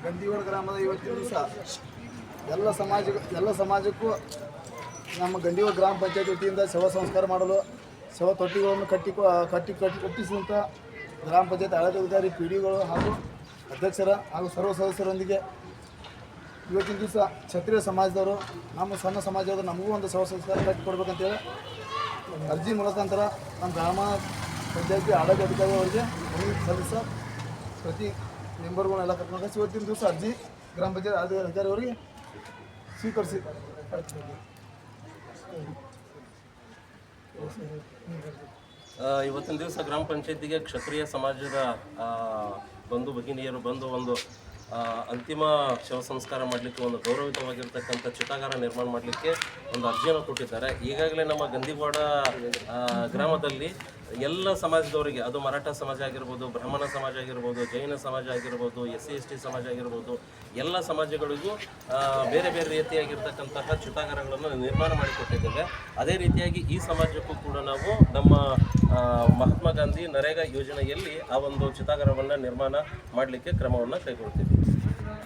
ಗಂದಿಗೋಡ ಗ್ರಾಮದ ಇವತ್ತಿನ ದಿವಸ ಎಲ್ಲ ಸಮಾಜಕ್ಕೂ ನಮ್ಮ ಗಂದಿಗೋಡ ಗ್ರಾಮ ಪಂಚಾಯತ್ ವತಿಯಿಂದ ಶವ ಸಂಸ್ಕಾರ ಮಾಡಲು ಶವ ತೊಟ್ಟಿಗಳನ್ನು ಕಟ್ಟಿ ಒಪ್ಪಿಸಿದಂಥ ಗ್ರಾಮ ಪಂಚಾಯತ್ ಆಡಳಿತಾಧಿಕಾರಿ ಪಿಡಿಗಳು ಹಾಗೂ ಅಧ್ಯಕ್ಷರ ಹಾಗೂ ಸರ್ವ ಸದಸ್ಯರೊಂದಿಗೆ ಇವತ್ತಿನ ದಿವಸ ಕ್ಷತ್ರಿಯ ಸಮಾಜದವರು ನಮ್ಮ ಸಣ್ಣ ಸಮಾಜದವರು ನಮಗೂ ಒಂದು ಶವ ಸಂಸ್ಕಾರ ಕಟ್ಟಿಕೊಡ್ಬೇಕಂತೇಳಿ ಅರ್ಜಿ ಮುಖಾಂತರ ನಮ್ಮ ಗ್ರಾಮ ಪಂಚಾಯತಿ ಆಡಳಿತಾಧಿಕಾರಿ ಅವರಿಗೆ ಸಲ್ಲಿಸ ಪ್ರತಿ ಮೆಂಬರ್ಗಳನ್ನೆಲ್ಲ ಕರ್ಕೊಂಡು ಇವತ್ತಿನ ದಿವಸ ಅರ್ಜಿ ಗ್ರಾಮ ಪಂಚಾಯತ್ ಆಡಳಿತಾಧಿಕಾರಿ ಅವರಿಗೆ ಸ್ವೀಕರಿಸಿ ಇವತ್ತಿನ ದಿವಸ ಗ್ರಾಮ ಪಂಚಾಯತಿಗೆ ಕ್ಷತ್ರಿಯ ಸಮಾಜದ ಬಂಧು ಭಗಿನಿಯರು ಬಂದು ಒಂದು ಅಂತಿಮ ಶವ ಸಂಸ್ಕಾರ ಮಾಡಲಿಕ್ಕೆ ಒಂದು ಗೌರವಿತವಾಗಿರ್ತಕ್ಕಂಥ ಚಿತಾಗಾರ ನಿರ್ಮಾಣ ಮಾಡಲಿಕ್ಕೆ ಒಂದು ಅರ್ಜಿಯನ್ನು ಕೊಟ್ಟಿದ್ದಾರೆ. ಈಗಾಗಲೇ ನಮ್ಮ ಗಂದಿಗೋಡ ಗ್ರಾಮದಲ್ಲಿ ಎಲ್ಲ ಸಮಾಜದವರಿಗೆ, ಅದು ಮರಾಠ ಸಮಾಜ ಆಗಿರ್ಬೋದು, ಬ್ರಾಹ್ಮಣ ಸಮಾಜ ಆಗಿರ್ಬೋದು, ಜೈನ ಸಮಾಜ ಆಗಿರ್ಬೋದು, SC/ST ಸಮಾಜ ಆಗಿರ್ಬೋದು, ಎಲ್ಲ ಸಮಾಜಗಳಿಗೂ ಬೇರೆ ಬೇರೆ ರೀತಿಯಾಗಿರ್ತಕ್ಕಂತಹ ಚಿತಾಗಾರಗಳನ್ನು ನಿರ್ಮಾಣ ಮಾಡಿಕೊಟ್ಟಿದ್ದೇವೆ. ಅದೇ ರೀತಿಯಾಗಿ ಈ ಸಮಾಜಕ್ಕೂ ಕೂಡ ನಾವು ನಮ್ಮ ಮಹಾತ್ಮ ಗಾಂಧಿ ನರೇಗಾ ಯೋಜನೆಯಲ್ಲಿ ಆ ಒಂದು ಚಿತಾಗಾರವನ್ನು ನಿರ್ಮಾಣ ಮಾಡಲಿಕ್ಕೆ ಕ್ರಮವನ್ನು ಕೈಗೊಳ್ತೀವಿ.